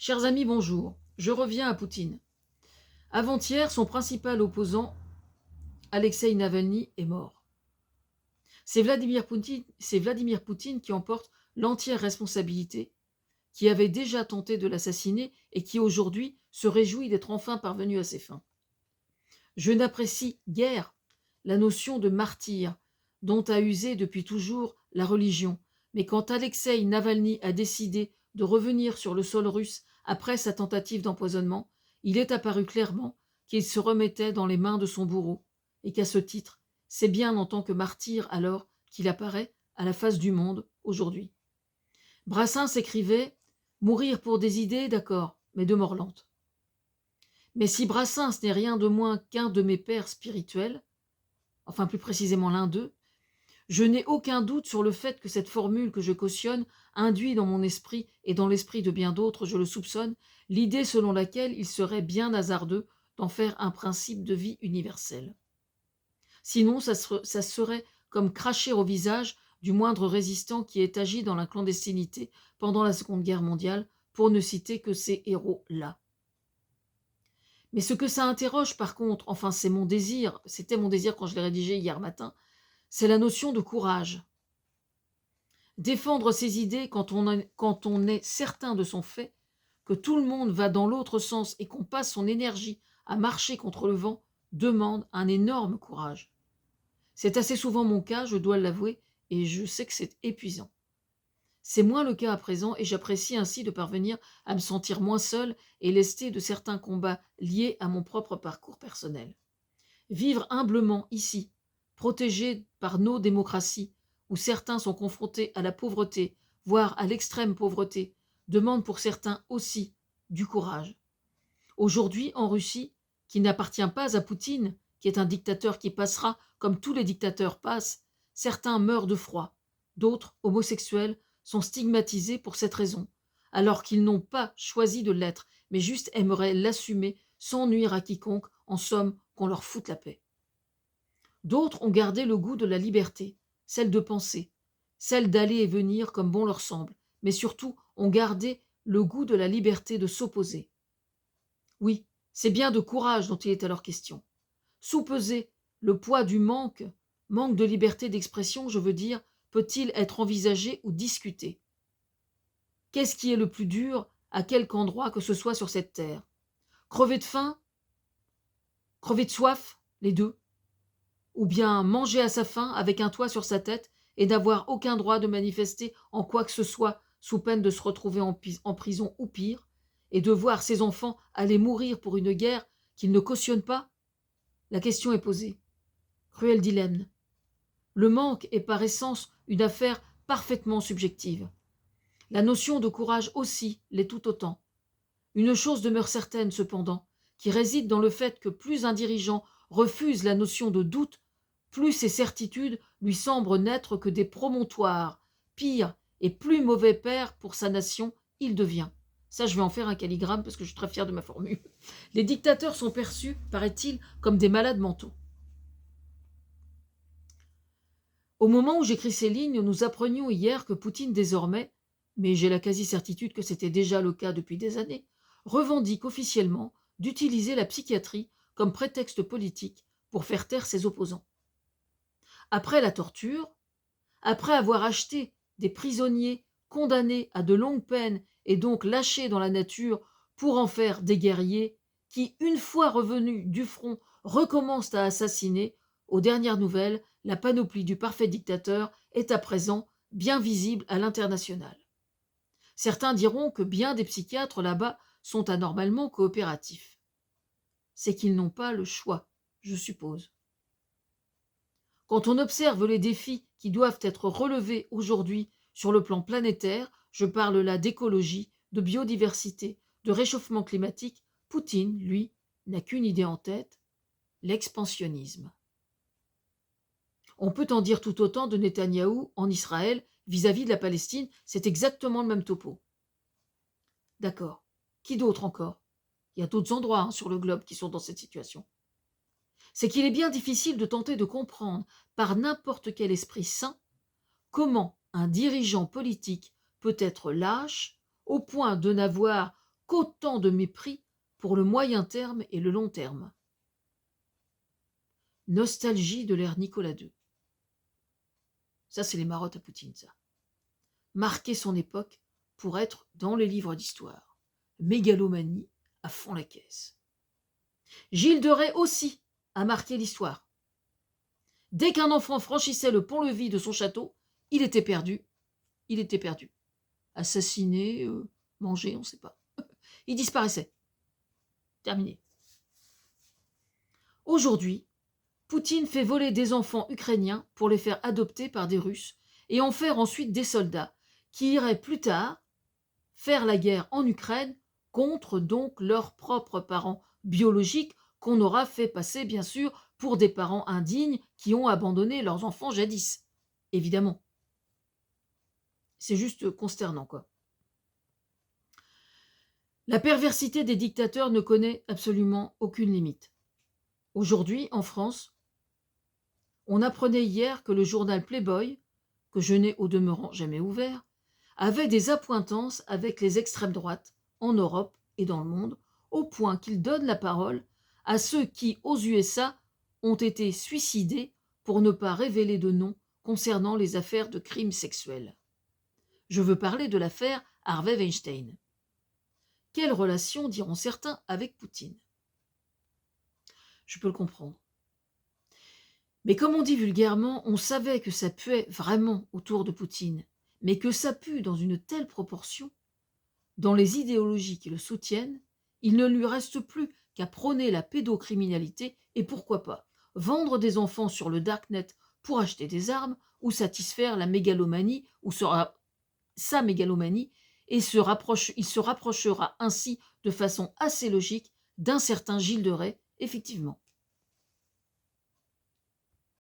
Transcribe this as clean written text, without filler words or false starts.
Chers amis, bonjour. Je reviens à Poutine. Avant-hier, son principal opposant, Alexeï Navalny, est mort. C'est Vladimir Poutine qui emporte l'entière responsabilité, qui avait déjà tenté de l'assassiner et qui aujourd'hui se réjouit d'être enfin parvenu à ses fins. Je n'apprécie guère la notion de martyr dont a usé depuis toujours la religion, mais quand Alexeï Navalny a décidé de revenir sur le sol russe après sa tentative d'empoisonnement, il est apparu clairement qu'il se remettait dans les mains de son bourreau, et qu'à ce titre, c'est bien en tant que martyr alors qu'il apparaît à la face du monde aujourd'hui. Brassens écrivait « Mourir pour des idées, d'accord, mais de mort lente ». Mais si Brassens n'est rien de moins qu'un de mes pères spirituels, enfin plus précisément l'un d'eux, je n'ai aucun doute sur le fait que cette formule que je cautionne induit dans mon esprit et dans l'esprit de bien d'autres, je le soupçonne, l'idée selon laquelle il serait bien hasardeux d'en faire un principe de vie universel. Sinon, ça serait comme cracher au visage du moindre résistant qui est agi dans la clandestinité pendant la Seconde Guerre mondiale, pour ne citer que ces héros-là. Mais ce que ça interroge par contre, enfin c'était mon désir quand je l'ai rédigé hier matin, c'est la notion de courage. Défendre ses idées quand on est certain de son fait, que tout le monde va dans l'autre sens et qu'on passe son énergie à marcher contre le vent, demande un énorme courage. C'est assez souvent mon cas, je dois l'avouer, et je sais que c'est épuisant. C'est moins le cas à présent et j'apprécie ainsi de parvenir à me sentir moins seul et lesté de certains combats liés à mon propre parcours personnel. Vivre humblement ici, protégé par nos démocraties, où certains sont confrontés à la pauvreté, voire à l'extrême pauvreté, demande pour certains aussi du courage. Aujourd'hui, en Russie, qui n'appartient pas à Poutine, qui est un dictateur qui passera comme tous les dictateurs passent, certains meurent de froid, d'autres, homosexuels, sont stigmatisés pour cette raison, alors qu'ils n'ont pas choisi de l'être, mais juste aimeraient l'assumer sans nuire à quiconque, en somme, qu'on leur foute la paix. D'autres ont gardé le goût de la liberté, celle de penser, celle d'aller et venir comme bon leur semble, mais surtout ont gardé le goût de la liberté de s'opposer. Oui, c'est bien de courage dont il est alors question. Sous-peser le poids du manque de liberté d'expression, je veux dire, peut-il être envisagé ou discuté? Qu'est-ce qui est le plus dur à quelque endroit que ce soit sur cette terre? Crever de faim? Crever de soif? Les deux? Ou bien manger à sa faim avec un toit sur sa tête et n'avoir aucun droit de manifester en quoi que ce soit sous peine de se retrouver en prison ou pire, et de voir ses enfants aller mourir pour une guerre qu'ils ne cautionnent pas? La question est posée. Cruel dilemme. Le manque est par essence une affaire parfaitement subjective. La notion de courage aussi l'est tout autant. Une chose demeure certaine cependant, qui réside dans le fait que plus un dirigeant refuse la notion de doute, plus ses certitudes lui semblent n'être que des promontoires. Pire et plus mauvais père pour sa nation, il devient. Ça, je vais en faire un calligramme parce que je suis très fière de ma formule. Les dictateurs sont perçus, paraît-il, comme des malades mentaux. Au moment où j'écris ces lignes, nous apprenions hier que Poutine désormais, mais j'ai la quasi-certitude que c'était déjà le cas depuis des années, revendique officiellement d'utiliser la psychiatrie comme prétexte politique pour faire taire ses opposants. Après la torture, après avoir acheté des prisonniers condamnés à de longues peines et donc lâchés dans la nature pour en faire des guerriers qui, une fois revenus du front, recommencent à assassiner, aux dernières nouvelles, la panoplie du parfait dictateur est à présent bien visible à l'international. Certains diront que bien des psychiatres là-bas sont anormalement coopératifs. C'est qu'ils n'ont pas le choix, je suppose. Quand on observe les défis qui doivent être relevés aujourd'hui sur le plan planétaire, je parle là d'écologie, de biodiversité, de réchauffement climatique, Poutine, lui, n'a qu'une idée en tête, l'expansionnisme. On peut en dire tout autant de Netanyahou en Israël vis-à-vis de la Palestine, c'est exactement le même topo. D'accord. Qui d'autre encore? Il y a d'autres endroits sur le globe qui sont dans cette situation. C'est qu'il est bien difficile de tenter de comprendre, par n'importe quel esprit sain, comment un dirigeant politique peut être lâche au point de n'avoir qu'autant de mépris pour le moyen terme et le long terme. Nostalgie de l'ère Nicolas II. Ça, c'est les marottes à Poutine, ça. Marquer son époque pour être dans les livres d'histoire. Mégalomanie à fond la caisse. Gilles de Rais aussi a marqué l'histoire. Dès qu'un enfant franchissait le pont-levis de son château, il était perdu. Il était perdu. Assassiné, mangé, on ne sait pas. Il disparaissait. Terminé. Aujourd'hui, Poutine fait voler des enfants ukrainiens pour les faire adopter par des Russes et en faire ensuite des soldats qui iraient plus tard faire la guerre en Ukraine contre donc leurs propres parents biologiques qu'on aura fait passer bien sûr pour des parents indignes qui ont abandonné leurs enfants jadis. Évidemment. C'est juste consternant, quoi. La perversité des dictateurs ne connaît absolument aucune limite. Aujourd'hui, en France, on apprenait hier que le journal Playboy, que je n'ai au demeurant jamais ouvert, avait des appointances avec les extrêmes droites en Europe et dans le monde, au point qu'il donne la parole à ceux qui, aux USA, ont été suicidés pour ne pas révéler de nom concernant les affaires de crimes sexuels. Je veux parler de l'affaire Harvey Weinstein. Quelle relation, diront certains, avec Poutine? Je peux le comprendre. Mais comme on dit vulgairement, on savait que ça puait vraiment autour de Poutine, mais que ça pue dans une telle proportion, dans les idéologies qui le soutiennent, il ne lui reste plus qu'à prôner la pédocriminalité et pourquoi pas vendre des enfants sur le darknet pour acheter des armes ou satisfaire la mégalomanie ou sa mégalomanie et il se rapprochera ainsi de façon assez logique d'un certain Gilles de Rais, effectivement.